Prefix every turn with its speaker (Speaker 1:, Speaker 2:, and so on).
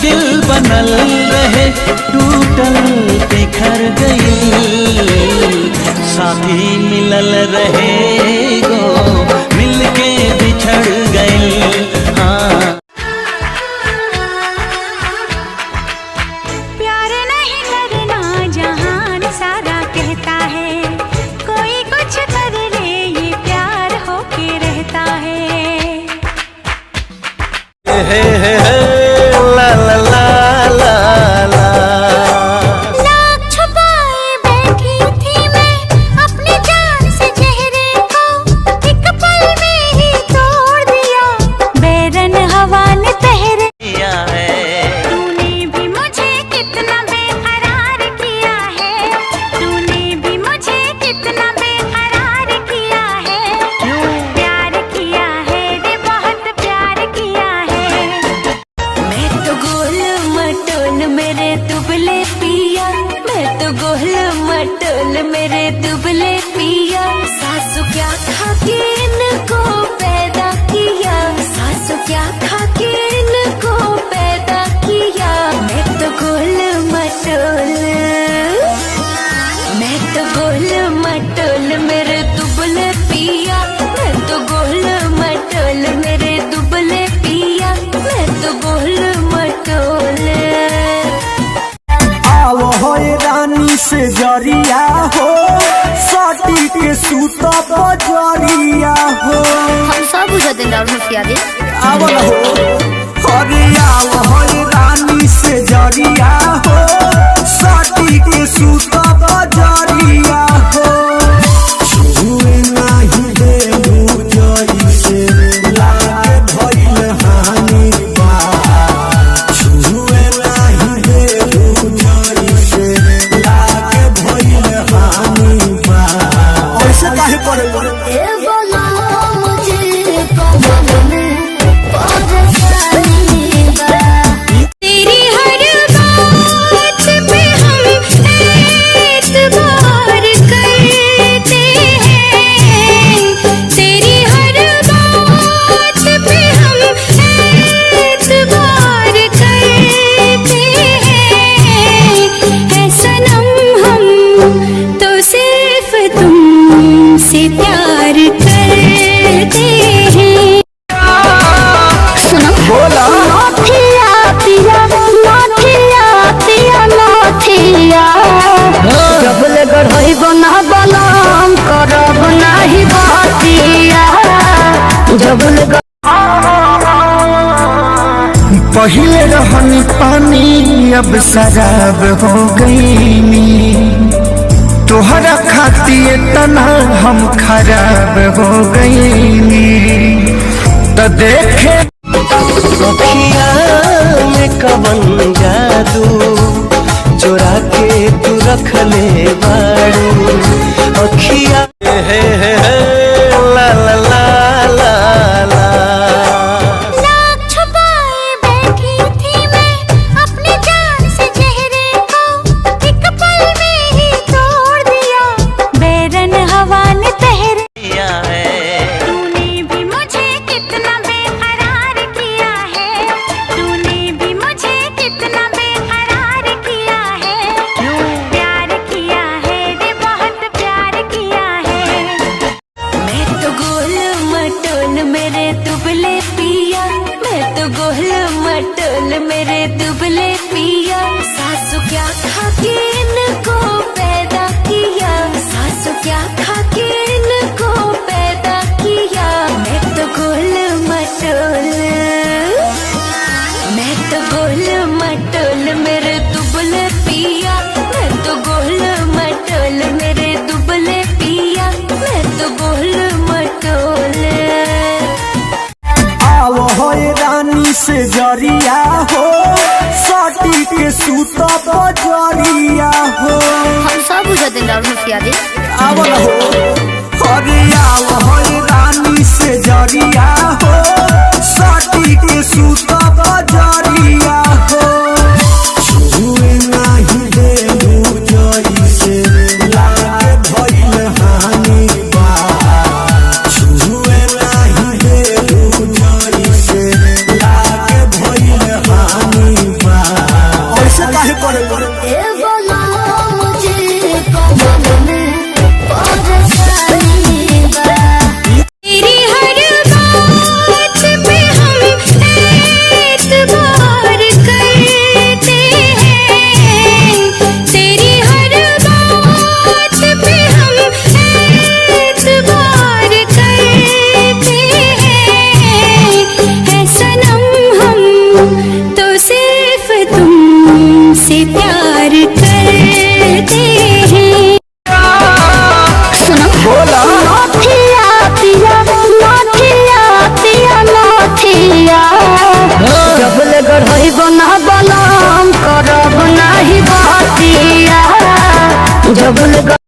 Speaker 1: दिल बनल रहे टूटल बिखर गई, साथी मिलल रहे गो मिलके बिछड़ गई। हाँ
Speaker 2: प्यार नहीं करना जहान सारा कहता है, कोई कुछ कर ले ये प्यार होके रहता है।
Speaker 1: ला ला ला ला ला।
Speaker 2: नाक छुपाए बैठी थी मैं अपनी जान से चेहरे को, एक पल में ही तोड़ दिया बेरन हवा ने पहरे
Speaker 1: किया है।
Speaker 2: तूने भी मुझे कितना बेकरार किया है, तूने भी मुझे कितना बेकरार किया है। प्यार किया है रे बहुत प्यार किया है। मैं तो गोल मटोल मेरे दुबले पिया, मैं तो गोल मटोल मेरे दुबले पिया। सासू क्या खा के इनको पैदा किया, सासू क्या खा के इनको पैदा किया। मैं तो गोल मटोल, मैं तो गोल मटोल मेरे दुबले पिया, मैं तो गोल मटोल मेरे दुबले पिया, मैं तो गोल मटोल।
Speaker 3: आओ हो रानी से जरिया हो, साटी के सूता बजरिया हो।
Speaker 4: हम सब बुझते हैं राहुल मुखियादी।
Speaker 3: आओ हो अरे आओ हो रानी से जरिया हो, साटी के सूता बजरिया हो। छुए नहीं देबू जइसे लागे भइल हानि बा, छुए नहीं देबू जइसे लागे भइल हानि बा। ऐसे काहे करे
Speaker 4: ए बोला मुझे कमल में परेशानी बा,
Speaker 2: तेरी हर बात पे हम एतबार करते हैं, तेरी हर बात पे हम एतबार करते हैं। है सनम हम तो सिर्फ तुमसे प्यार करते हैं।
Speaker 4: सुनो
Speaker 3: बोला
Speaker 4: नथिया पिया नथिया पिया नथिया, जबले गढ़ई बना बलम करब नाही बतिया, जबले
Speaker 3: पहिले रहनी पानी अब शराब हो गईनी, तोहरा खातिर तना हम खराब हो गईनी। तो देखे
Speaker 1: अखिया में कवन जादू चुरा के तू रख ले बाड़ू, अखिया ला ला ला ला ला।
Speaker 2: नाक छुपाए बैठी थी मैं अपनी जान से चेहरे को, एक पल में ही तोड़ दिया बेरन हवा ने पहरे
Speaker 1: किया है।
Speaker 2: तूने भी मुझे कितना बेकरार किया है, तूने भी मुझे कितना बेकरार किया है। प्यार किया है रे बहुत प्यार किया है। मैं तो गोल मटोल मेरे दुबले पिया, मैं तो गोल मटोल मेरे दुबले पिया। सासू क्या खा के इनको पैदा किया, सासू क्या खा के इनको पैदा किया। मैं तो गोल मटोल, मैं तो गोल मटोल मेरे दुबले पिया, मैं तो गोल मटोल मेरे दुबले पिया, मैं तो गोल मटोल।
Speaker 3: आओ हो रानी से जरिया हो, साटी के सूता बजरिया हो।
Speaker 4: हम सब बुझते हैं राहुल मुखियादी।
Speaker 3: आओ हो अरे आओ हो रानी से जरिया हो, साटी के सूता बजरिया हो। छुए नहीं देबू जइसे लागे भइल हानि बा, छुए नहीं देबू जइसे लागे भइल हानि बा।
Speaker 4: जबल